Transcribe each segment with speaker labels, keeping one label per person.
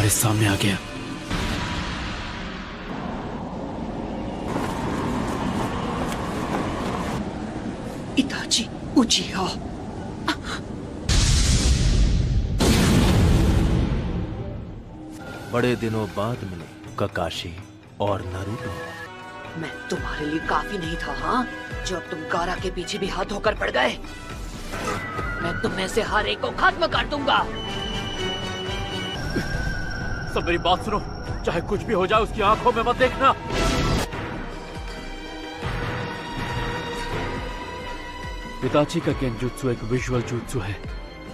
Speaker 1: हमारे सामने आ गया।
Speaker 2: इताची उचिहा।
Speaker 3: बड़े दिनों बाद मिले ककाशी और नारुतो।
Speaker 2: मैं तुम्हारे लिए काफी नहीं था, हाँ? जब तुम गारा के पीछे भी हाथ धोकर पड़ गए। मैं तुम्हें से हर एक को खत्म कर दूंगा।
Speaker 1: सब मेरी बात सुनो, चाहे कुछ भी हो जाए उसकी आंखों में मत देखना। इताची का गेंजुत्सु एक विजुअल जुत्सु है।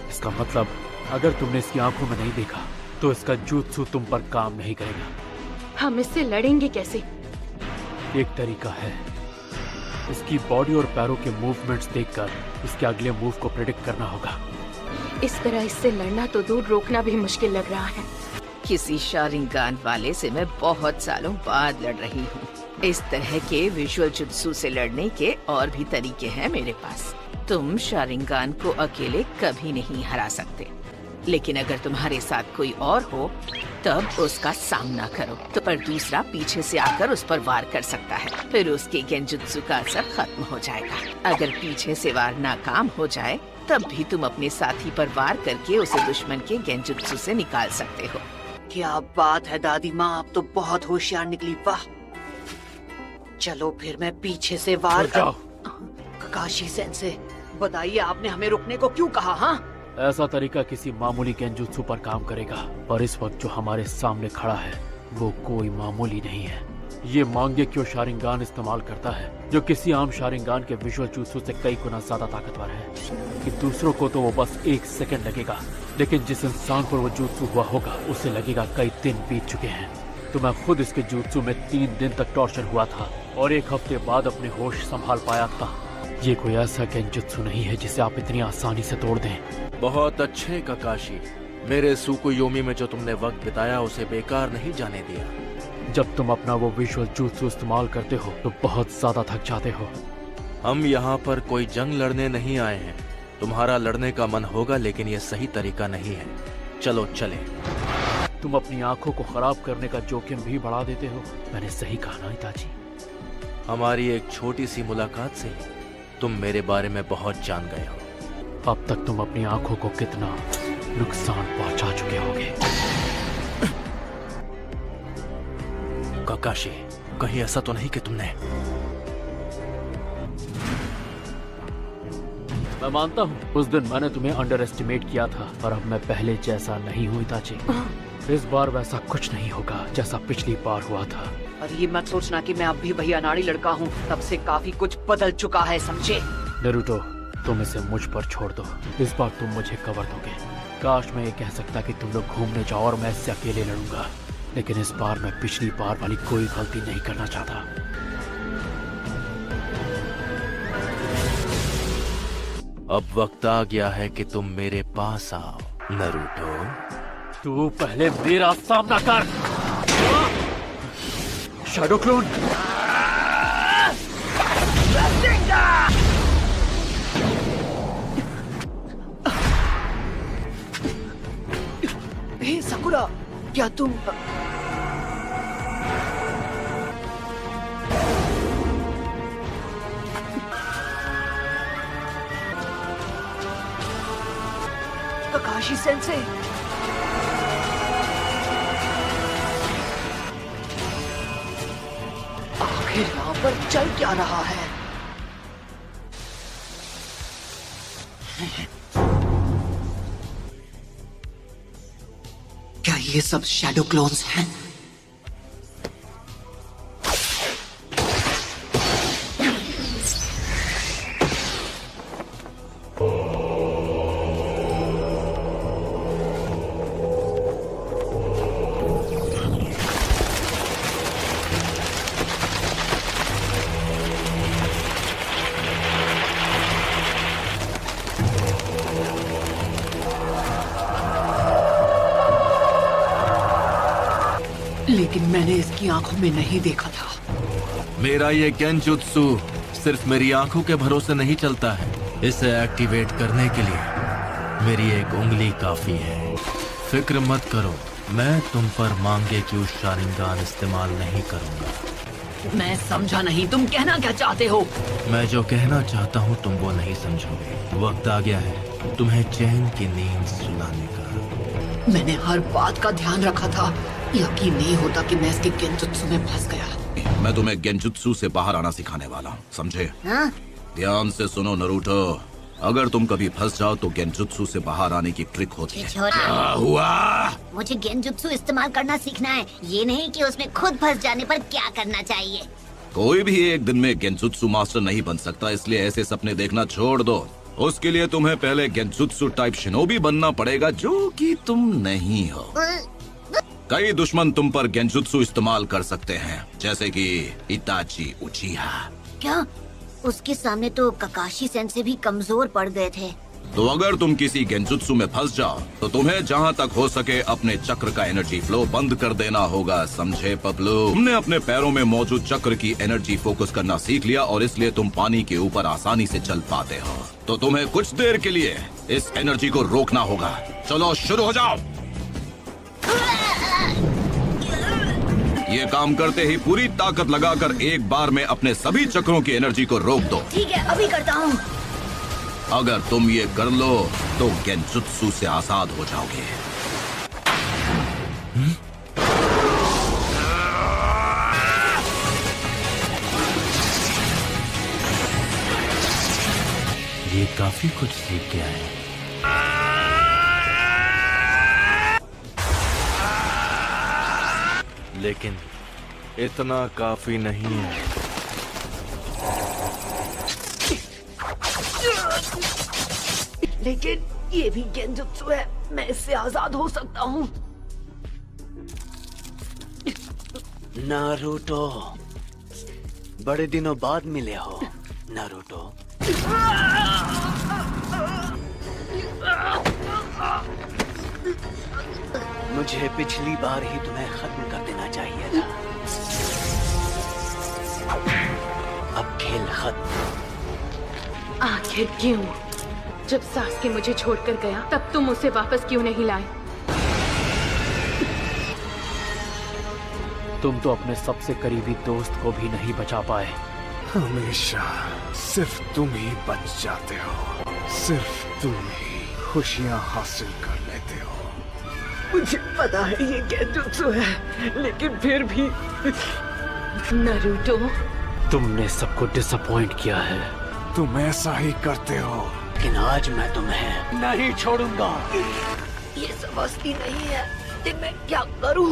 Speaker 1: इसका मतलब अगर तुमने इसकी आंखों में नहीं देखा तो इसका जुत्सु तुम पर काम नहीं करेगा।
Speaker 4: हम इससे लड़ेंगे कैसे?
Speaker 1: एक तरीका है, इसकी बॉडी और पैरों के मूवमेंट्स देखकर इसके अगले मूव को प्रेडिक्ट करना होगा।
Speaker 4: इस तरह इससे लड़ना तो दूर, रोकना भी मुश्किल लग रहा है।
Speaker 2: किसी शारिंगान वाले से मैं बहुत सालों बाद लड़ रही हूँ। इस तरह के विजुअल जुत्सु से लड़ने के और भी तरीके हैं मेरे पास। तुम शारिंगान को अकेले कभी नहीं हरा सकते, लेकिन अगर तुम्हारे साथ कोई और हो तब उसका सामना करो। तो पर दूसरा पीछे से आकर उस पर वार कर सकता है, फिर उसके गेंजुत्सु का असर खत्म हो जाएगा। अगर पीछे से वार नाकाम हो जाए तब भी तुम अपने साथी पर वार करके उसे दुश्मन के गेंजुत्सु से निकाल सकते हो। क्या बात है दादी माँ, आप तो बहुत होशियार निकली। वाह, चलो फिर मैं पीछे से वार कर। ककाशी सेंसे, बताइए आपने हमें रुकने को क्यों कहा? हाँ,
Speaker 1: ऐसा तरीका किसी मामूली गेंजुत्सु पर काम करेगा, और इस वक्त जो हमारे सामने खड़ा है वो कोई मामूली नहीं है। ये मांगेक्यो शारिंगान इस्तेमाल करता है, जो किसी आम शारिंगान के विजुअल जुत्सु से कई गुना ज्यादा ताकतवर है। कि दूसरों को तो वो बस 1 सेकंड लगेगा, लेकिन जिस इंसान पर वो जुत्सु हुआ होगा उसे लगेगा कई दिन बीत चुके हैं। तो मैं खुद इसके जुत्सु में 3 दिन तक टॉर्चर हुआ था और 1 हफ्ते बाद अपने होश संभाल पाया था। ये कोई ऐसा गेंजुत्सु नहीं है जिसे आप इतनी आसानी से तोड़ दें।
Speaker 3: बहुत अच्छे ककाशी, मेरे सुकुयोमी में जो तुमने वक्त बिताया उसे बेकार नहीं जाने दिया।
Speaker 1: जब तुम अपना वो विजुअल जुत्सु इस्तेमाल करते हो तो बहुत ज्यादा थक जाते हो।
Speaker 3: हम यहाँ पर कोई जंग लड़ने नहीं आए हैं। तुम्हारा लड़ने का मन होगा, लेकिन ये सही तरीका नहीं है। चलो चले।
Speaker 1: तुम अपनी आंखों को खराब करने का जोखिम भी बढ़ा देते हो। मैंने सही कहा ना इताची?
Speaker 3: हमारी एक छोटी सी मुलाकात से तुम मेरे बारे में बहुत जान गए हो।
Speaker 1: अब तक तुम अपनी आंखों को कितना नुकसान पहुंचा चुके होगे।
Speaker 3: ककाशी, कहीं ऐसा तो नहीं कि तुमने?
Speaker 1: मैं मानता हूँ उस दिन मैंने तुम्हें अंडर एस्टिमेट किया था, और अब मैं पहले जैसा नहीं हूँ इताची। इस बार वैसा कुछ नहीं होगा जैसा पिछली बार हुआ था।
Speaker 2: और ये मत सोचना कि मैं अब भी वही अनाड़ी लड़का हूँ। तब से काफी कुछ बदल चुका है, समझे?
Speaker 1: नारुतो, तुम इसे मुझ पर छोड़ दो। इस बार तुम मुझे कवर दोगे। काश मैं ये कह सकता कि तुम लोग घूमने जाओ और मैं इससे अकेले लड़ूंगा, लेकिन इस बार मैं पिछली बार वाली कोई गलती नहीं करना चाहता।
Speaker 3: अब वक्त आ गया है कि तुम मेरे पास आओ नारुतो।
Speaker 1: तू पहले मेरा सामना कर। Shadow clone.
Speaker 2: हे साकुरा, क्या तुम... ककाशी सेंसे, आखिर यहाँ पर चल क्या रहा है? क्या ये सब शैडो क्लोन्स हैं? लेकिन मैंने इसकी आंखों में नहीं देखा था।
Speaker 3: मेरा ये गेंजुत्सु सिर्फ मेरी आंखों के भरोसे नहीं चलता है। इसे एक्टिवेट करने के लिए मेरी एक उंगली काफी है। फिक्र मत करो, मैं तुम पर मांगे कि उस शारिंगान इस्तेमाल नहीं करूंगा।
Speaker 5: मैं समझा नहीं, तुम कहना क्या चाहते हो?
Speaker 3: मैं जो कहना चाहता हूँ तुम वो नहीं समझोगे। वक्त आ गया है तुम्हें चैन की नींद सुलाने का।
Speaker 5: मैंने हर बात का ध्यान रखा था। यकीन नहीं होता कि मैं इसके गेंजुत्सु में फंस गया।
Speaker 6: मैं तुम्हें गेंजुत्सु से बाहर आना सिखाने वाला हूँ, समझे?
Speaker 7: हाँ?
Speaker 6: ध्यान से सुनो नरूटो, अगर तुम कभी फंस जाओ तो गेंजुत्सु से बाहर आने की ट्रिक होती है। क्या हुआ?
Speaker 7: मुझे गेंजुत्सु इस्तेमाल करना सीखना है, ये नहीं कि उसमें खुद फंस जाने पर क्या करना चाहिए।
Speaker 6: कोई भी एक दिन में गेंजुत्सु मास्टर नहीं बन सकता, इसलिए ऐसे सपने देखना छोड़ दो। उसके लिए तुम्हें पहले गेंजुत्सु टाइप शिनोबी बनना पड़ेगा, जो कि तुम नहीं हो। कई दुश्मन तुम पर गेंजुत्सु इस्तेमाल कर सकते हैं, जैसे कि इताची उचिहा।
Speaker 7: क्या? उसके सामने तो ककाशी सेन से भी कमजोर पड़ गए थे।
Speaker 6: तो अगर तुम किसी गेंजुत्सु में फंस जाओ तो तुम्हें जहाँ तक हो सके अपने चक्र का एनर्जी फ्लो बंद कर देना होगा, समझे पपलू? तुमने अपने पैरों में मौजूद चक्र की एनर्जी फोकस करना सीख लिया और इसलिए तुम पानी के ऊपर आसानी से चल पाते हो। तो तुम्हें कुछ देर के लिए इस एनर्जी को रोकना होगा। चलो शुरू हो जाओ। ये काम करते ही पूरी ताकत लगाकर एक बार में अपने सभी चक्रों की एनर्जी को रोक दो।
Speaker 7: ठीक है, अभी करता हूँ।
Speaker 6: अगर तुम ये कर लो तो गेंजुत्सु से आजाद हो जाओगे।
Speaker 3: ये काफी कुछ सीख गया है। लेकिन इतना काफी नहीं है।
Speaker 5: लेकिन ये भी गेंजुत्सु है, मैं इससे आजाद हो सकता हूँ।
Speaker 8: नारुतो, बड़े दिनों बाद मिले हो नारुतो। मुझे पिछली बार ही तुम्हें खत्म कर देना चाहिए था। अब खेल खत्म।
Speaker 4: आखिर क्यों? जब सास्के मुझे छोड़कर गया तब तुम उसे वापस क्यों नहीं लाए?
Speaker 1: तुम तो अपने सबसे करीबी दोस्त को भी नहीं बचा पाए।
Speaker 9: हमेशा सिर्फ तुम ही बच जाते हो, सिर्फ तुम ही खुशियां हासिल कर लेते हो।
Speaker 5: मुझे पता है ये गेंजुत्सु है, लेकिन फिर भी
Speaker 4: नारुतो,
Speaker 1: तुमने सबको डिसअपॉइंट किया है।
Speaker 9: तुम ऐसा ही करते हो।
Speaker 8: लेकिन आज मैं तुम्हें नहीं छोड़ूंगा।
Speaker 5: ये समझती नहीं है कि मैं क्या करूं।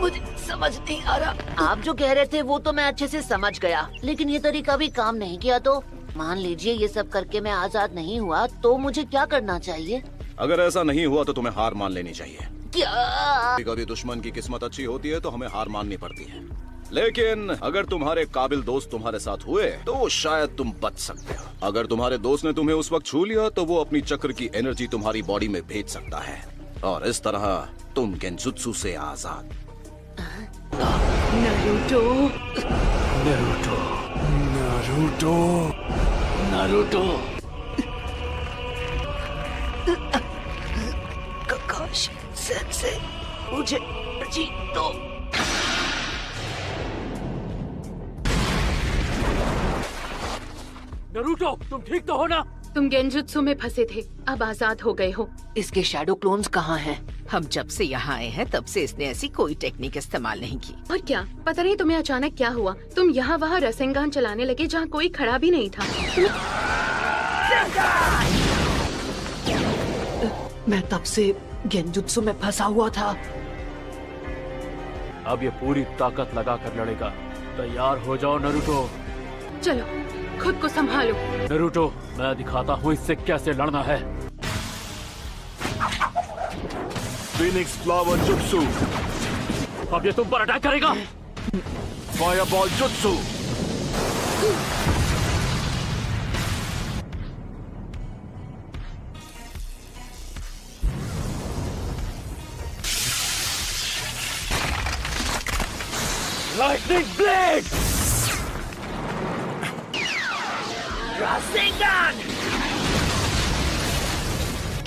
Speaker 5: मुझे समझ नहीं आ रहा।
Speaker 7: आप जो कह रहे थे वो तो मैं अच्छे से समझ गया, लेकिन ये तरीका भी काम नहीं किया तो मान लीजिए ये सब करके मैं आजाद नहीं हुआ तो मुझे क्या करना चाहिए?
Speaker 6: अगर ऐसा नहीं हुआ तो तुम्हें हार मान लेनी चाहिए।
Speaker 7: क्या?
Speaker 6: कभी दुश्मन की किस्मत अच्छी होती है तो हमें हार माननी पड़ती है, लेकिन अगर तुम्हारे काबिल दोस्त तुम्हारे साथ हुए तो शायद तुम बच सकते हो। अगर तुम्हारे दोस्त ने तुम्हें उस वक्त छू लिया तो वो अपनी चक्र की एनर्जी तुम्हारी बॉडी में भेज सकता है और इस तरह तुम गेंजुत्सु से आजाद।
Speaker 5: Naruto,
Speaker 1: Naruto,
Speaker 9: Naruto,
Speaker 8: Naruto,
Speaker 5: ककाशी sense, मुझे जीत दो।
Speaker 1: नारुतो, तुम ठीक तो हो ना?
Speaker 4: तुम गेंजुत्सु में फंसे थे, अब आजाद हो गए हो।
Speaker 5: इसके शैडो क्लोन्स कहाँ हैं?
Speaker 2: हम जब से यहाँ आए हैं तब से इसने ऐसी कोई टेक्निक इस्तेमाल नहीं की।
Speaker 4: और क्या पता नहीं तुम्हें अचानक क्या हुआ, तुम यहाँ वहाँ रसेंगान चलाने लगे जहाँ कोई खड़ा भी नहीं था।
Speaker 5: मैं तब से गेंजुत्सु में फंसा हुआ था।
Speaker 1: अब ये पूरी ताकत लगाकर लड़ेगा। तैयार हो जाओ नारुतो।
Speaker 4: चलो खुद को संभालो।
Speaker 1: नारुतो, मैं दिखाता हूँ इससे कैसे लड़ना है।
Speaker 9: फिनिक्स फ्लावर जुत्सु,
Speaker 1: अब ये तुम पर अटैक करेगा।
Speaker 9: Fireball jutsu,
Speaker 1: lightning blade.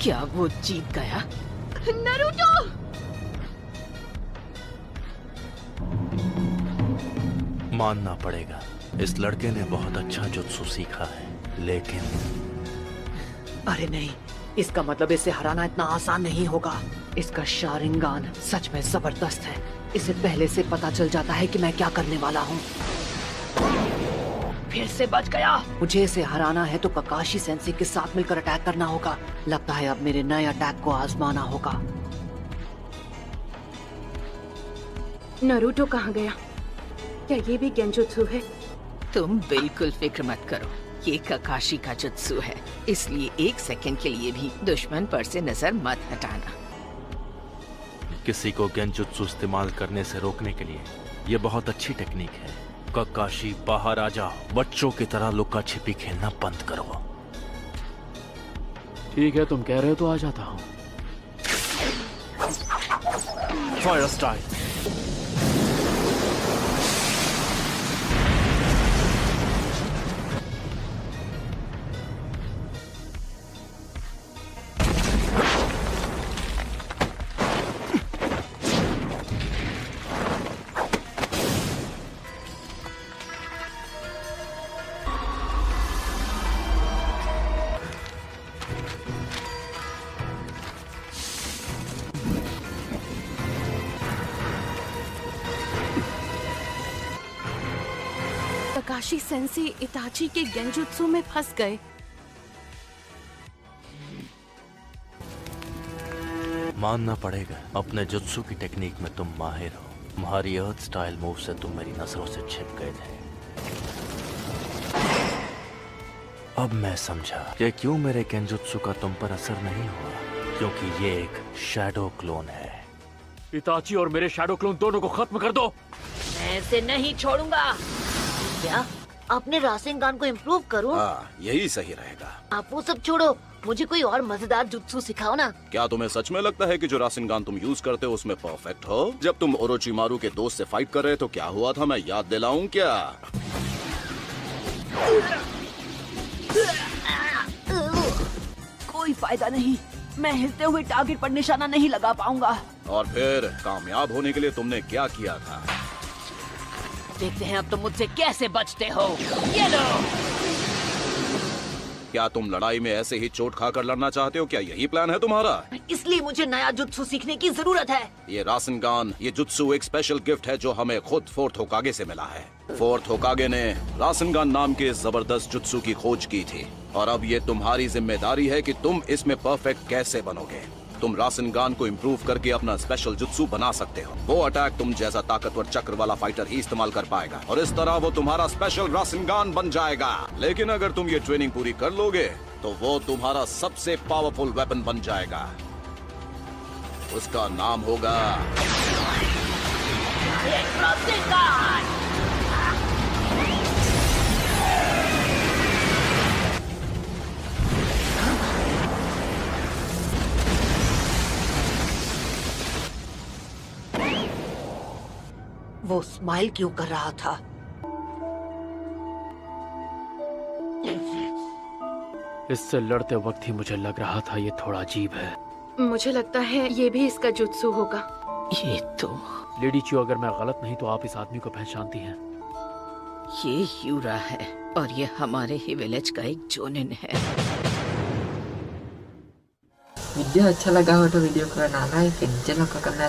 Speaker 2: क्या वो जीत गया?
Speaker 4: नारुतो!
Speaker 3: मानना पड़ेगा, इस लड़के ने बहुत अच्छा जुत्सु सीखा है, लेकिन
Speaker 8: अरे नहीं, इसका मतलब इसे हराना इतना आसान नहीं होगा। इसका शारिंगान सच में जबरदस्त है। इसे पहले से पता चल जाता है कि मैं क्या करने वाला हूँ। फिर से बच गया। मुझे इसे हराना है तो ककाशी सेंसे के साथ मिलकर अटैक करना होगा। लगता है अब मेरे नए अटैक को आजमाना होगा।
Speaker 4: नारुतो कहाँ गया? क्या ये भी गेंजुत्सु है?
Speaker 2: तुम बिल्कुल फिक्र मत करो, ये ककाशी का जुत्सु है, इसलिए 1 सेकंड के लिए भी दुश्मन पर से नजर मत हटाना।
Speaker 3: किसी को गेंजुत्सु इस्तेमाल करने से रोकने के लिए ये बहुत अच्छी टेक्निक है। ककाशी बाहर आ जाओ, बच्चों की तरह लुका छिपी खेलना बंद करो।
Speaker 1: ठीक है, तुम कह रहे हो तो आ जाता हूँ।
Speaker 3: Fire style.
Speaker 4: काशी सेंसे इताची के गेंजुत्सु में फंस गए।
Speaker 3: मानना पड़ेगा, अपने जुत्सु की टेक्निक में तुम माहिर हो। तुम्हारी अर्थ स्टाइल मूव से तुम मेरी नजरों से छिप गए थे। अब मैं समझा कि क्यों मेरे गेंजुत्सु का तुम पर असर नहीं हुआ, क्योंकि ये एक शैडो क्लोन है।
Speaker 1: इताची और मेरे शैडो क्लोन दोनों को खत्म कर दो।
Speaker 7: मैं इसे नहीं छोड़ूंगा। क्या अपने रासेंगान को इम्प्रूव करूं?
Speaker 6: हाँ, यही सही रहेगा।
Speaker 7: आप वो सब छोड़ो, मुझे कोई और मजेदार जुत्सु सिखाओ ना।
Speaker 6: क्या तुम्हें सच में लगता है कि जो रासेंगान तुम यूज करते हो उसमें परफेक्ट हो? जब तुम ओरोचिमारू के दोस्त से फाइट कर रहे तो क्या हुआ था, मैं याद दिलाऊं क्या?
Speaker 8: कोई फायदा नहीं, मैं हिलते हुए टारगेट पर निशाना नहीं लगा पाऊंगा।
Speaker 6: और फिर कामयाब होने के लिए तुमने क्या किया था?
Speaker 7: देखते हैं अब तुम मुझसे कैसे बचते हो। ये लो।
Speaker 6: क्या तुम लड़ाई में ऐसे ही चोट खाकर लड़ना चाहते हो? क्या यही प्लान है तुम्हारा?
Speaker 7: इसलिए मुझे नया जुत्सु सीखने की जरूरत है।
Speaker 6: ये रासेंगान, ये जुत्सु एक स्पेशल गिफ्ट है जो हमें खुद फोर्थ होकागे से मिला है। फोर्थ होकागे ने रासेंगान नाम के जबरदस्त जुत्सु की खोज की थी, और अब ये तुम्हारी जिम्मेदारी है कि तुम इसमें परफेक्ट कैसे बनोगे। तुम रासेंगान को इम्प्रूव करके अपना स्पेशल जुत्सु बना सकते हो। वो अटैक तुम जैसा ताकतवर चक्र वाला फाइटर ही इस्तेमाल कर पाएगा, और इस तरह वो तुम्हारा स्पेशल रासेंगान बन जाएगा। लेकिन अगर तुम ये ट्रेनिंग पूरी कर लोगे तो वो तुम्हारा सबसे पावरफुल वेपन बन जाएगा। उसका नाम होगा
Speaker 7: वो स्माइल क्यों कर रहा था?
Speaker 1: इससे लड़ते वक्त ही मुझे लग रहा था ये थोड़ा अजीब है।
Speaker 4: मुझे लगता है ये भी इसका जुत्सु होगा।
Speaker 2: ये तो
Speaker 1: लेडी चियो, अगर मैं गलत नहीं तो आप इस आदमी को पहचानती हैं।
Speaker 2: ये यूरा है, और ये हमारे ही विलेज का एक जोनिन है।
Speaker 10: वीडियो अच्छा लगा हो तो वीडियो को ना लाइक, चैनल को करना